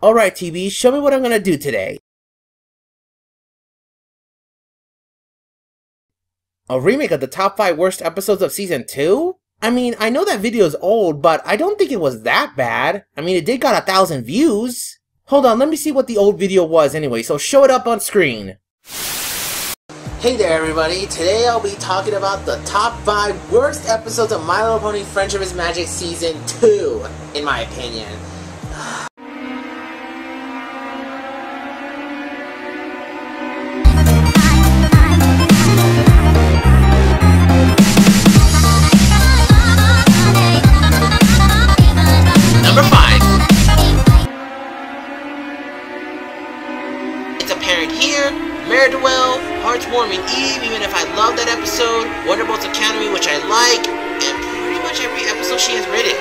Alright TV, show me what I'm gonna do today. A remake of the top 5 worst episodes of season 2? I mean, I know that video is old, but I don't think it was that bad. I mean, it did got 1,000 views. Hold on, let me see what the old video was anyway, so show it up on screen. Hey there everybody, today I'll be talking about the top 5 worst episodes of My Little Pony Friendship is Magic Season 2, in my opinion. Number 5. It's apparent here, Mare Duel, Heartswarming Eve, even if I love that episode, Wonderbolt's Academy, which I like, and pretty much every episode she has written.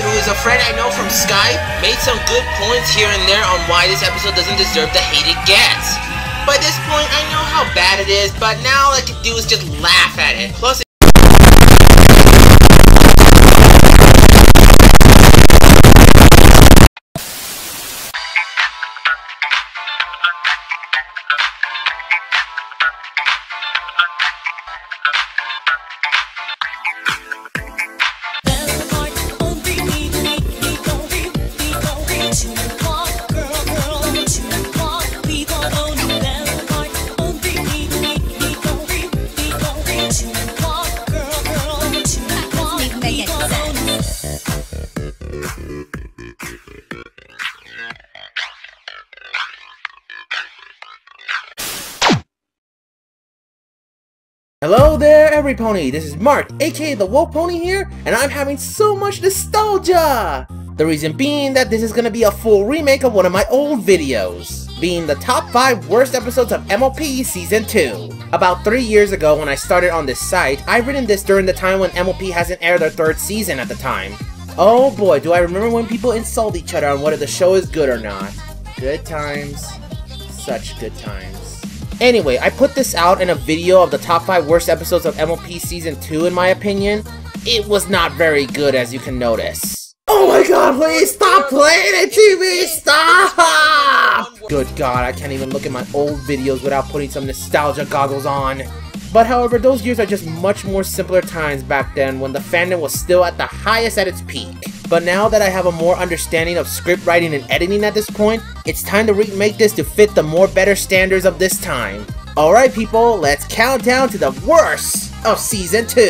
Who is a friend I know from Skype, made some good points here and there on why this episode doesn't deserve the hate it gets. By this point, I know how bad it is, but now all I can do is just laugh at it. Plus, hello there everypony, this is Mark, aka the Wolf Pony here, and I'm having so much nostalgia! The reason being that this is gonna be a full remake of one of my old videos, being the top 5 worst episodes of MLP Season 2. About 3 years ago when I started on this site, I've written this during the time when MLP hasn't aired their 3rd season at the time. Oh boy, do I remember when people insult each other on whether the show is good or not. Good times. Such good times. Anyway, I put this out in a video of the top 5 worst episodes of MLP Season 2 in my opinion. It was not very good as you can notice. Oh my god, please stop playing it, TV! Stop! Good god, I can't even look at my old videos without putting some nostalgia goggles on. But however, those years are just much more simpler times back then when the fandom was still at the highest at its peak. But now that I have a more understanding of script writing and editing at this point, it's time to remake this to fit the more better standards of this time. Alright people, let's count down to the worst of Season 2.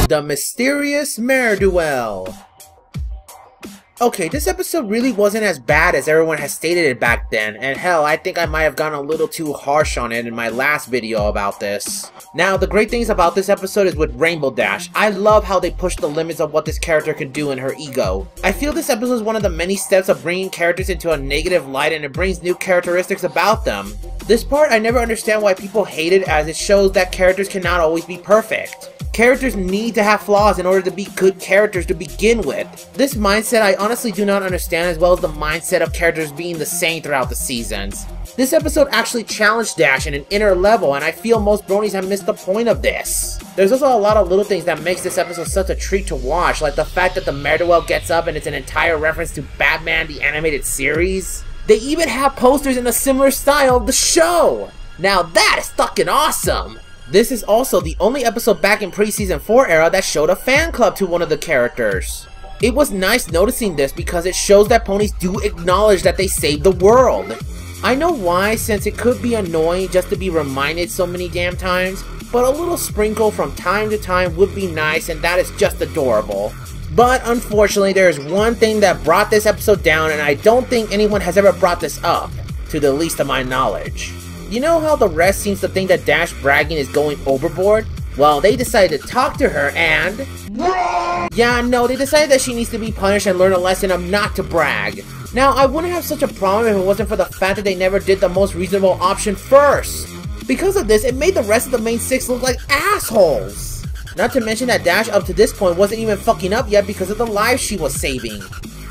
The Mysterious Mare Duel. Okay, this episode really wasn't as bad as everyone has stated it back then, and hell, I think I might have gone a little too harsh on it in my last video about this. Now, the great things about this episode is with Rainbow Dash. I love how they push the limits of what this character can do in her ego. I feel this episode is one of the many steps of bringing characters into a negative light and it brings new characteristics about them. This part, I never understand why people hate it as it shows that characters cannot always be perfect. Characters need to have flaws in order to be good characters to begin with. This mindset I honestly do not understand, as well as the mindset of characters being the same throughout the seasons. This episode actually challenged Dash in an inner level, and I feel most bronies have missed the point of this. There's also a lot of little things that makes this episode such a treat to watch, like the fact that the Mare Duel gets up and it's an entire reference to Batman the Animated Series. They even have posters in a similar style of the show! Now that is fucking awesome! This is also the only episode back in pre-season 4 era that showed a fan club to one of the characters. It was nice noticing this because it shows that ponies do acknowledge that they saved the world. I know why, since it could be annoying just to be reminded so many damn times, but a little sprinkle from time to time would be nice, and that is just adorable. But unfortunately, there is one thing that brought this episode down, and I don't think anyone has ever brought this up, to the least of my knowledge. You know how the rest seems to think that Dash bragging is going overboard? Well, they decided to talk to her and... yeah, no, they decided that she needs to be punished and learn a lesson of not to brag. Now, I wouldn't have such a problem if it wasn't for the fact that they never did the most reasonable option first. Because of this, it made the rest of the main 6 look like assholes. Not to mention that Dash up to this point wasn't even fucking up yet because of the lives she was saving.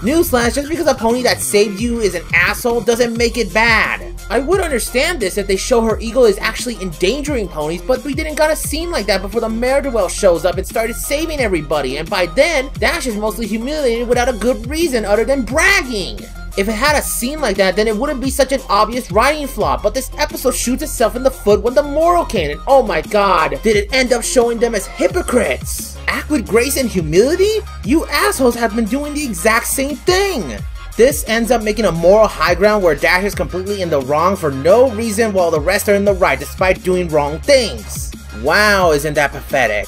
Newsflash, just because a pony that saved you is an asshole doesn't make it bad. I would understand this if they show her ego is actually endangering ponies, but we didn't got a scene like that before the Mare-de-Well shows up and started saving everybody, and by then, Dash is mostly humiliated without a good reason other than bragging. If it had a scene like that, then it wouldn't be such an obvious writing flaw, but this episode shoots itself in the foot when the moral canon, oh my god, did it end up showing them as hypocrites? Act with grace and humility? You assholes have been doing the exact same thing! This ends up making a moral high ground where Dash is completely in the wrong for no reason while the rest are in the right despite doing wrong things. Wow, isn't that pathetic?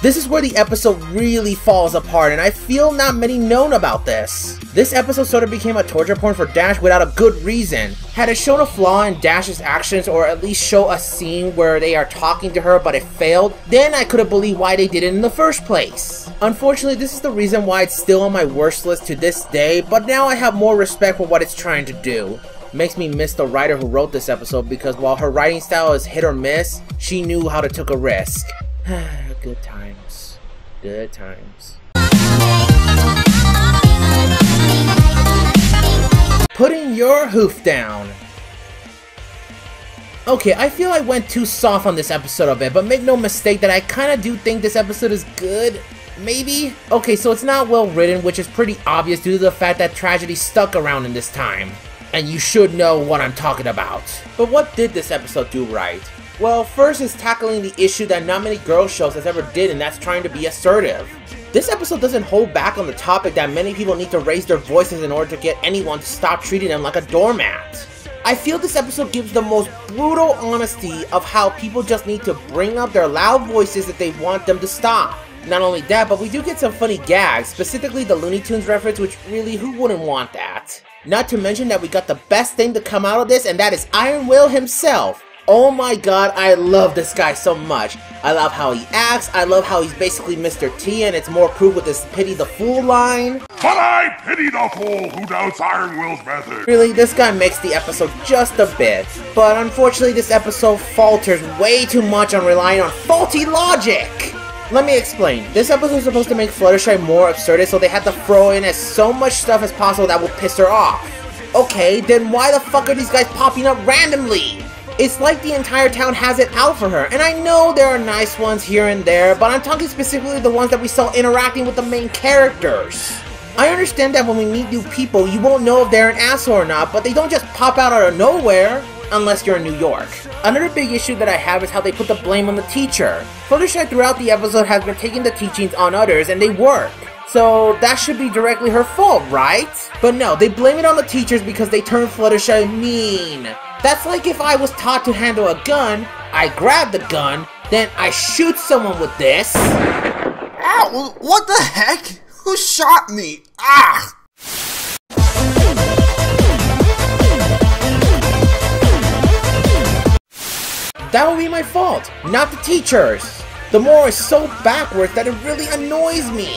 This is where the episode really falls apart, and I feel not many known about this. This episode sort of became a torture porn for Dash without a good reason. Had it shown a flaw in Dash's actions, or at least show a scene where they are talking to her but it failed, then I could have believed why they did it in the first place. Unfortunately, this is the reason why it's still on my worst list to this day, but now I have more respect for what it's trying to do. Makes me miss the writer who wrote this episode because while her writing style is hit or miss, she knew how to take a risk. Good times. Good times. Putting your hoof down. Okay, I feel I went too soft on this episode a bit, but make no mistake that I kinda do think this episode is good. Maybe? Okay, so it's not well written, which is pretty obvious due to the fact that tragedy stuck around in this time. And you should know what I'm talking about. But what did this episode do right? Well, first is tackling the issue that not many girl shows has ever did, and that's trying to be assertive. This episode doesn't hold back on the topic that many people need to raise their voices in order to get anyone to stop treating them like a doormat. I feel this episode gives the most brutal honesty of how people just need to bring up their loud voices if they want them to stop. Not only that, but we do get some funny gags, specifically the Looney Tunes reference, which really, who wouldn't want that? Not to mention that we got the best thing to come out of this, and that is Iron Will himself. Oh my god, I love this guy so much. I love how he acts, I love how he's basically Mr. T, and it's more proof with this pity the fool line. But I pity the fool who doubts Iron Will's method. Really, this guy makes the episode just a bit. But unfortunately, this episode falters way too much on relying on faulty logic. Let me explain. This episode was supposed to make Fluttershy more absurd, so they had to throw in as so much stuff as possible that will piss her off. Okay, then why the fuck are these guys popping up randomly? It's like the entire town has it out for her, and I know there are nice ones here and there, but I'm talking specifically the ones that we saw interacting with the main characters. I understand that when we meet new people, you won't know if they're an asshole or not, but they don't just pop out of nowhere, unless you're in New York. Another big issue that I have is how they put the blame on the teacher. Fluttershy throughout the episode has been taking the teachings on others, and they work. So that should be directly her fault, right? But no, they blame it on the teachers because they turned Fluttershy mean. That's like if I was taught to handle a gun, I grab the gun, then I shoot someone with this. Ow! What the heck? Who shot me? Ah! That would be my fault, not the teachers. The moral is so backwards that it really annoys me.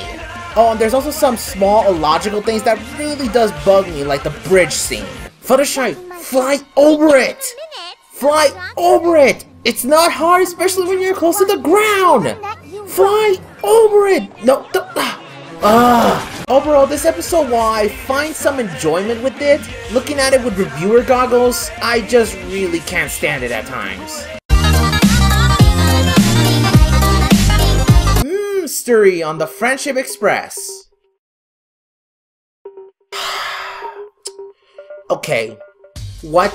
Oh, and there's also some small illogical things that really does bug me, like the bridge scene. Fluttershy, fly over it! Fly over it! It's not hard, especially when you're close to the ground! Fly over it! No, Overall, this episode, while I find some enjoyment with it, looking at it with reviewer goggles, I just really can't stand it at times. Mystery on the Friendship Express. Okay, what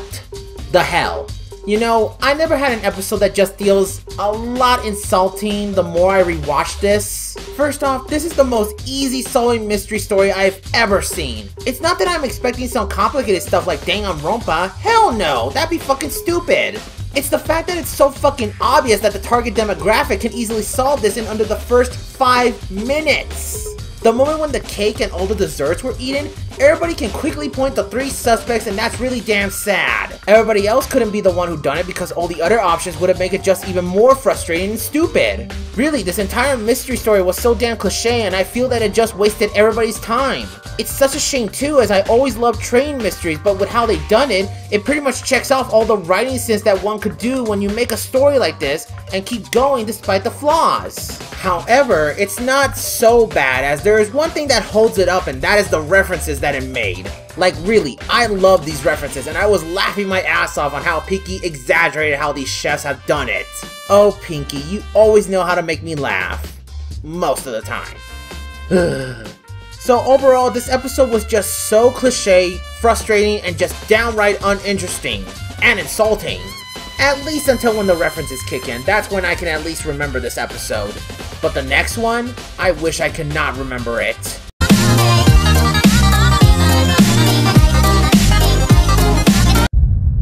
the hell? You know, I never had an episode that just feels a lot insulting the more I rewatch this. First off, this is the most easy solving mystery story I've ever seen. It's not that I'm expecting some complicated stuff like Danganronpa. Hell no, that'd be fucking stupid. It's the fact that it's so fucking obvious that the target demographic can easily solve this in under the first 5 minutes. The moment when the cake and all the desserts were eaten, everybody can quickly point to 3 suspects, and that's really damn sad. Everybody else couldn't be the one who done it because all the other options would have made it just even more frustrating and stupid. Really, this entire mystery story was so damn cliche, and I feel that it just wasted everybody's time. It's such a shame too, as I always loved train mysteries, but with how they done it, it pretty much checks off all the writing sins that one could do when you make a story like this, and keep going despite the flaws. However, it's not so bad, as there is one thing that holds it up, and that is the references that it made. Like really, I love these references, and I was laughing my ass off on how Pinky exaggerated how these chefs have done it. Oh Pinky, you always know how to make me laugh. Most of the time. So overall, this episode was just so cliche, frustrating, and just downright uninteresting. And insulting. At least until when the references kick in. That's when I can at least remember this episode. But the next one, I wish I could not remember it.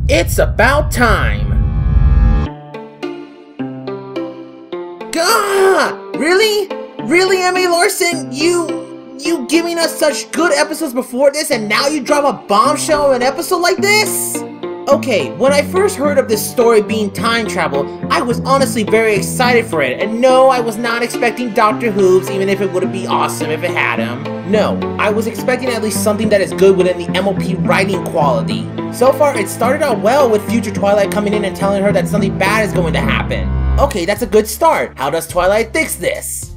It's about time! Gah! Really? Really, M.A. Larson? You giving us such good episodes before this, and now you drop a bombshell of an episode like this? Okay, when I first heard of this story being time travel, I was honestly very excited for it, and no, I was not expecting Dr. Hooves, even if it would be awesome if it had him. No, I was expecting at least something that is good within the MLP writing quality. So far, it started out well with future Twilight coming in and telling her that something bad is going to happen. Okay, that's a good start. How does Twilight fix this?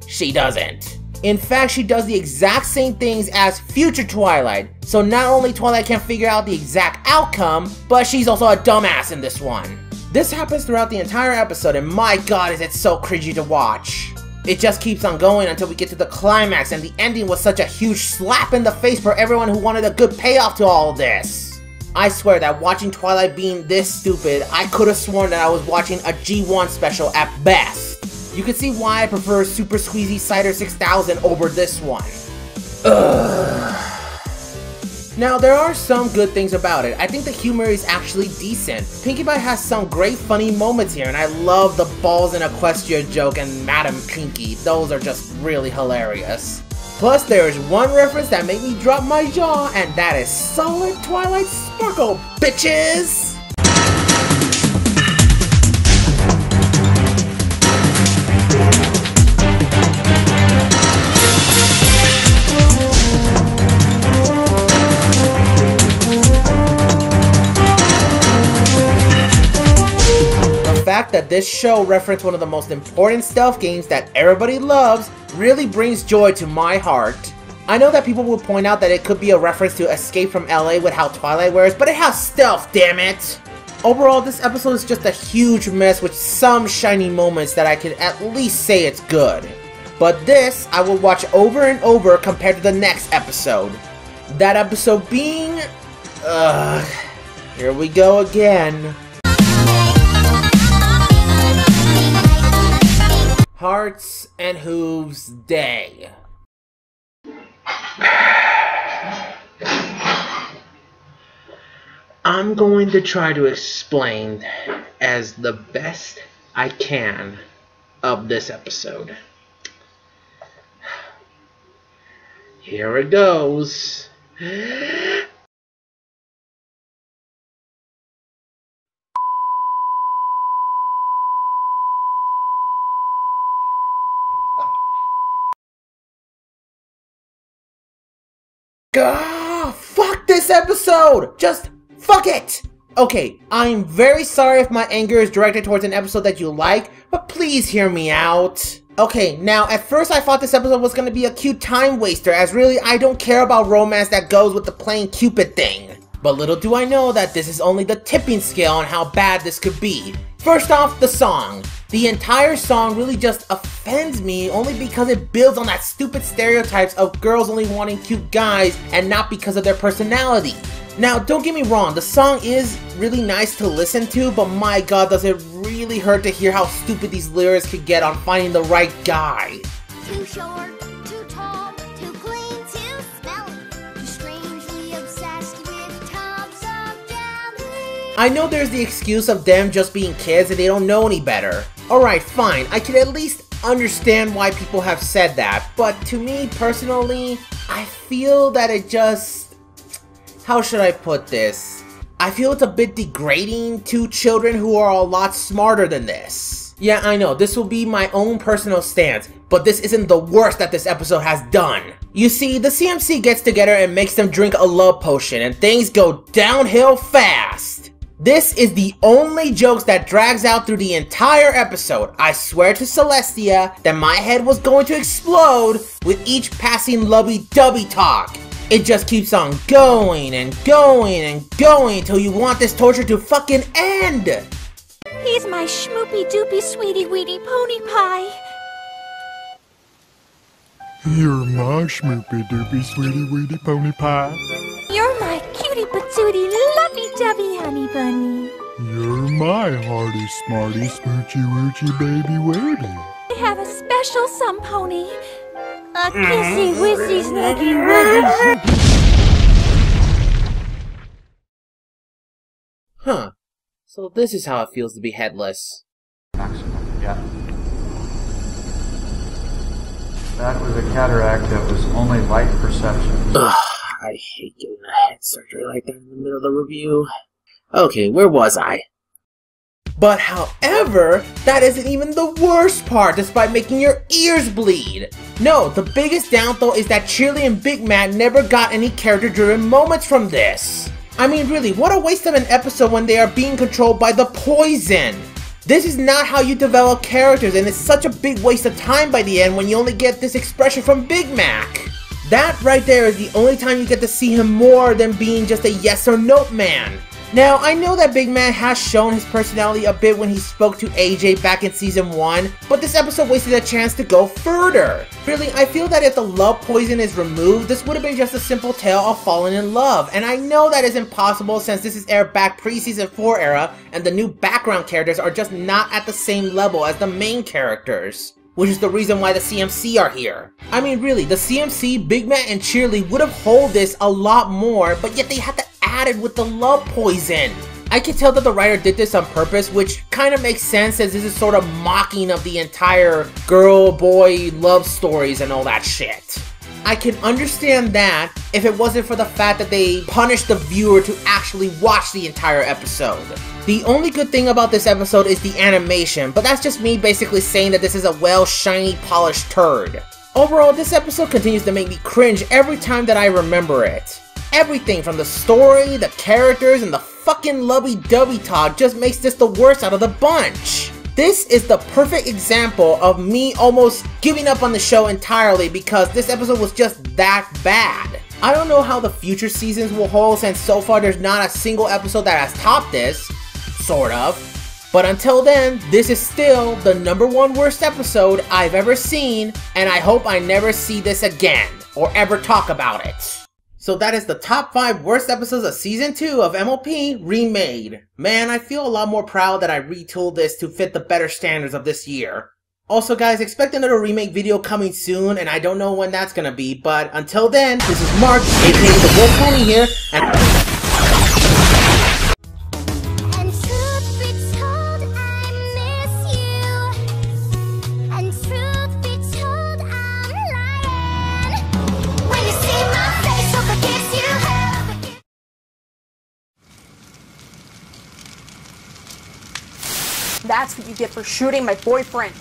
She doesn't. In fact, she does the exact same things as future Twilight. So not only Twilight can't figure out the exact outcome, but she's also a dumbass in this one. This happens throughout the entire episode, and my god is it so cringy to watch. It just keeps on going until we get to the climax, and the ending was such a huge slap in the face for everyone who wanted a good payoff to all of this. I swear that watching Twilight being this stupid, I could have sworn that I was watching a G1 special at best. You can see why I prefer Super Squeezy Cider 6000 over this one. Ugh. Now, there are some good things about it. I think the humor is actually decent. Pinkie Pie has some great funny moments here, and I love the balls in Equestria joke and Madam Pinkie. Those are just really hilarious. Plus, there is one reference that made me drop my jaw, and that is solid Twilight Sparkle, bitches! The fact that this show referenced one of the most important stealth games that everybody loves really brings joy to my heart. I know that people will point out that it could be a reference to Escape from LA with how Twilight wears, but it has stealth, damn it! Overall, this episode is just a huge mess with some shiny moments that I can at least say it's good. But this, I will watch over and over compared to the next episode. That episode being... here we go again. Hearts and Hooves Day. I'm going to try to explain as the best I can of this episode. Here it goes. Fuck this episode! Just fuck it! Okay, I'm very sorry if my anger is directed towards an episode that you like, but please hear me out. Okay, now at first I thought this episode was gonna be a cute time waster, as really I don't care about romance that goes with the playing Cupid thing. But little do I know that this is only the tipping scale on how bad this could be. First off, the song. The entire song really just offends me only because it builds on that stupid stereotypes of girls only wanting cute guys and not because of their personality. Now, don't get me wrong, the song is really nice to listen to, but my god does it really hurt to hear how stupid these lyrics could get on finding the right guy. Too short, too tall, too clean, too smelly, too strangely obsessed with tubs of jelly. I know there's the excuse of them just being kids and they don't know any better. Alright, fine, I can at least understand why people have said that, but to me personally, I feel that it just... how should I put this? I feel it's a bit degrading to children who are a lot smarter than this. Yeah, I know, this will be my own personal stance, but this isn't the worst that this episode has done. You see, the CMC gets together and makes them drink a love potion, and things go downhill fast. This is the only jokes that drags out through the entire episode. I swear to Celestia that my head was going to explode with each passing lovey-dovey talk. It just keeps on going and going and going until you want this torture to fucking end. He's my schmoopy doopy sweetie weetie pony pie. You're my schmoopy doopy sweetie weetie pony pie. You're my cutie patootie lovey-dovey honey bunny. You're my hearty smarty smoochy woochy baby wavy. I have a special some pony. A kissy wissy snuggy wuzzy. Huh. So this is how it feels to be headless. Maximum, yeah. That was a cataract that was only light perception. Ugh, I hate getting a head surgery like that in the middle of the review. Okay, where was I? But however, that isn't even the worst part, despite making your ears bleed. No, the biggest downfall is that Cheerly and Big Mac never got any character-driven moments from this. I mean, really, what a waste of an episode when they are being controlled by the poison. This is not how you develop characters, and it's such a big waste of time by the end when you only get this expression from Big Mac. That right there is the only time you get to see him more than being just a yes or no man. Now, I know that Big Man has shown his personality a bit when he spoke to AJ back in Season 1, but this episode wasted a chance to go further. Really, I feel that if the love poison is removed, this would have been just a simple tale of falling in love, and I know that is impossible since this is aired back pre-Season 4 era, and the new background characters are just not at the same level as the main characters. Which is the reason why the CMC are here. I mean really, the CMC, Big Man, and Cheerly would have hold this a lot more, but yet they had to add it with the love poison. I can tell that the writer did this on purpose, which kind of makes sense as this is sort of mocking of the entire girl-boy love stories and all that shit. I can understand that if it wasn't for the fact that they punished the viewer to actually watch the entire episode. The only good thing about this episode is the animation, but that's just me basically saying that this is a well, shiny, polished turd. Overall, this episode continues to make me cringe every time that I remember it. Everything from the story, the characters, and the fucking lovey-dovey talk just makes this the worst out of the bunch. This is the perfect example of me almost giving up on the show entirely because this episode was just that bad. I don't know how the future seasons will hold since so far there's not a single episode that has topped this, sort of. But until then, this is still the #1 worst episode I've ever seen, and I hope I never see this again, or ever talk about it. So that is the top 5 worst episodes of Season 2 of MLP Remade. Man, I feel a lot more proud that I retooled this to fit the better standards of this year. Also guys, expect another remake video coming soon, and I don't know when that's gonna be, but until then, this is Mark, aka the Wolf Pony here, and truth be told, I miss you. And truth be told, I'm lying. When you see my face, hope it gives you hope. That's what you get for shooting my boyfriend.